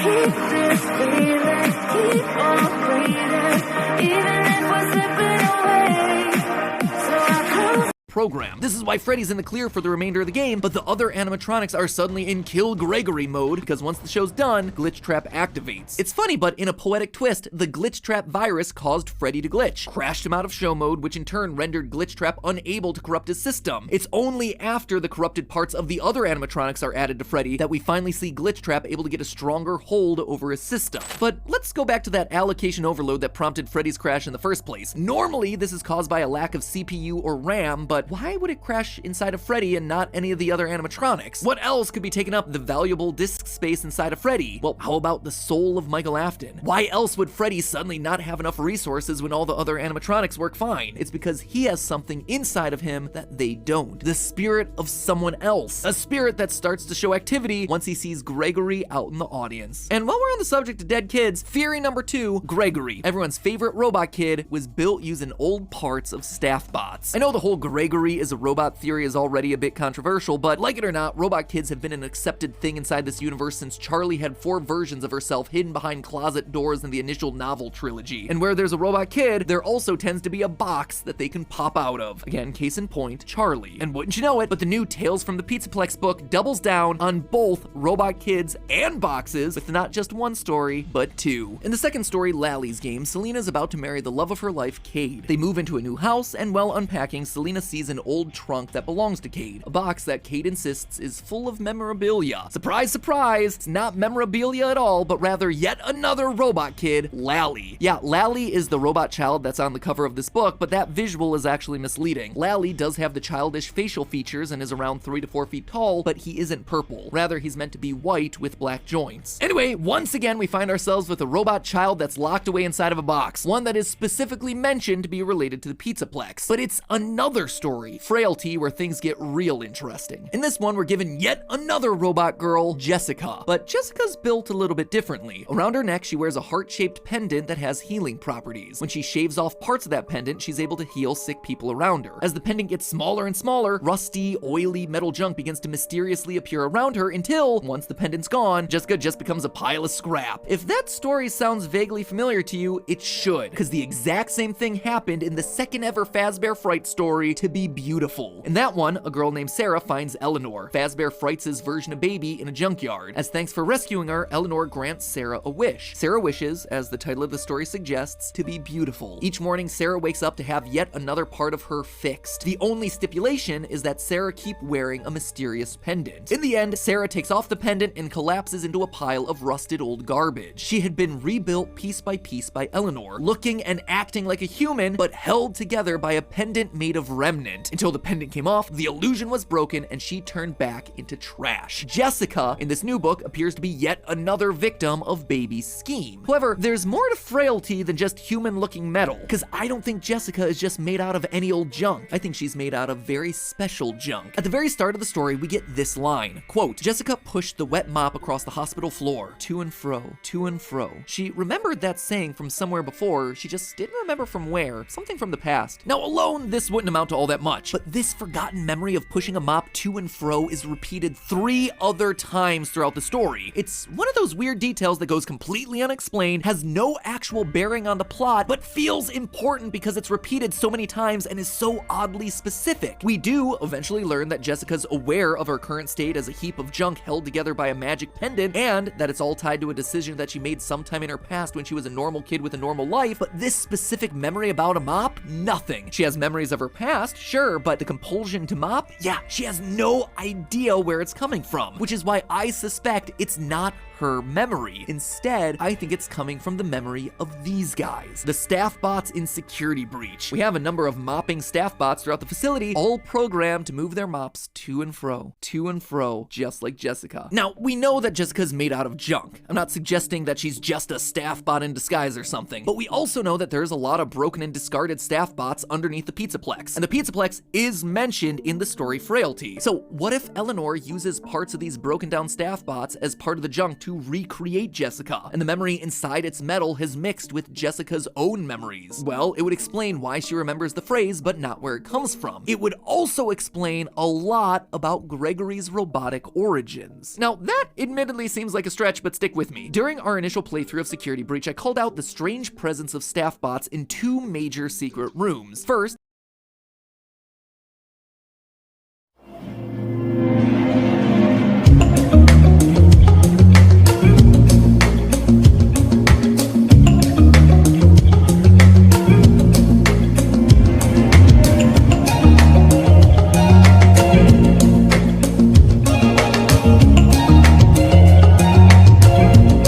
keep this feeling, keep on breathing, even if we're slipping away. So I close program. This is why Freddy's in the clear for the remainder of the game, but the other animatronics are suddenly in Kill Gregory mode because once the show's done, Glitch Trap activates. It's funny, but in a poetic twist, the Glitch Trap virus caused Freddy to glitch, crashed him out of show mode, which in turn rendered Glitch Trap unable to corrupt his system. It's only after the corrupted parts of the other animatronics are added to Freddy that we finally see Glitch Trap able to get a stronger hold over his system. But let's go back to that allocation overload that prompted Freddy's crash in the first place. Normally, this is caused by a lack of CPU or RAM, but why would it crash inside of Freddy and not any of the other animatronics? What else could be taking up the valuable disk space inside of Freddy? Well, how about the soul of Michael Afton? Why else would Freddy suddenly not have enough resources when all the other animatronics work fine? It's because he has something inside of him that they don't. The spirit of someone else. A spirit that starts to show activity once he sees Gregory out in the audience. And while we're on the subject of dead kids, theory number 2, Gregory, everyone's favorite robot kid, was built using old parts of staff bots. I know the whole Gregory is a robot theory is already a bit controversial, but like it or not, robot kids have been an accepted thing inside this universe since Charlie had 4 versions of herself hidden behind closet doors in the initial novel trilogy. And where there's a robot kid, there also tends to be a box that they can pop out of. Again, case in point, Charlie. And wouldn't you know it, but the new Tales from the Pizzaplex book doubles down on both robot kids and boxes, with not just one story, but 2. In the second story, Lally's game, Selena's about to marry the love of her life, Cade. They move into a new house, and while unpacking, Selena sees an old trunk that belongs to Cade, a box that Cade insists is full of memorabilia. Surprise, surprise, it's not memorabilia at all, but rather yet another robot kid, Lally. Yeah, Lally is the robot child that's on the cover of this book, but that visual is actually misleading. Lally does have the childish facial features and is around 3 to 4 feet tall, but he isn't purple. Rather, he's meant to be white with black joints. Anyway, once again, we find ourselves with a robot child that's locked away inside of a box, one that is specifically mentioned to be related to the Pizzaplex. But it's another story, Frailty, where things get real interesting. In this one, we're given yet another robot girl, Jessica. But Jessica's built a little bit differently. Around her neck, she wears a heart-shaped pendant that has healing properties. When she shaves off parts of that pendant, she's able to heal sick people around her. As the pendant gets smaller and smaller, rusty, oily metal junk begins to mysteriously appear around her until, once the pendant's gone, Jessica just becomes a pile of scrap. If that story sounds vaguely familiar to you, it should, because the exact same thing happened in the second ever Fazbear Fright story, To Be Beautiful. In that one, a girl named Sarah finds Eleanor, Fazbear Frights' version of Baby, in a junkyard. As thanks for rescuing her, Eleanor grants Sarah a wish. Sarah wishes, as the title of the story suggests, to be beautiful. Each morning, Sarah wakes up to have yet another part of her fixed. The only stipulation is that Sarah keep wearing a mysterious pendant. In the end, Sarah takes off the pendant and collapses into a pile of rusted old garbage. She had been rebuilt piece by Eleanor, looking and acting like a human, but held together by a pendant made of remnant. Until the pendant came off, the illusion was broken, and she turned back into trash. Jessica, in this new book, appears to be yet another victim of Baby's scheme. However, there's more to Frailty than just human-looking metal, because I don't think Jessica is just made out of any old junk. I think she's made out of very special junk. At the very start of the story, we get this line, quote, Jessica pushed the wet mop across the hospital floor, to and fro, to and fro. She remembered that saying from somewhere before, she just didn't remember from where, something from the past. Now alone, this wouldn't amount to all that much, but this forgotten memory of pushing a mop to and fro is repeated 3 other times throughout the story. It's one of those weird details that goes completely unexplained, has no actual bearing on the plot, but feels important because it's repeated so many times and is so oddly specific. We do eventually learn that Jessica's aware of her current state as a heap of junk held together by a magic pendant, and that it's all tied to a decision that she made sometime in her past when she was a normal kid with a normal life, but this specific memory about a mop? Nothing. She has memories of her past, sure, but the compulsion to mop? Yeah, she has no idea where it's coming from, which is why I suspect it's not her memory. Instead, I think it's coming from the memory of these guys, the staff bots in Security Breach. We have a number of mopping staff bots throughout the facility, all programmed to move their mops to and fro, just like Jessica. Now, we know that Jessica's made out of junk. I'm not suggesting that she's just a staff bot in disguise or something, but we also know that there's a lot of broken and discarded staff bots underneath the Pizzaplex, and the Pizzaplex is mentioned in the story Frailty. So what if Eleanor uses parts of these broken down staff bots as part of the junk to recreate Jessica, and the memory inside its metal has mixed with Jessica's own memories. Well, it would explain why she remembers the phrase, but not where it comes from. It would also explain a lot about Gregory's robotic origins. Now, that admittedly seems like a stretch, but stick with me. During our initial playthrough of Security Breach, I called out the strange presence of staff bots in two major secret rooms. First,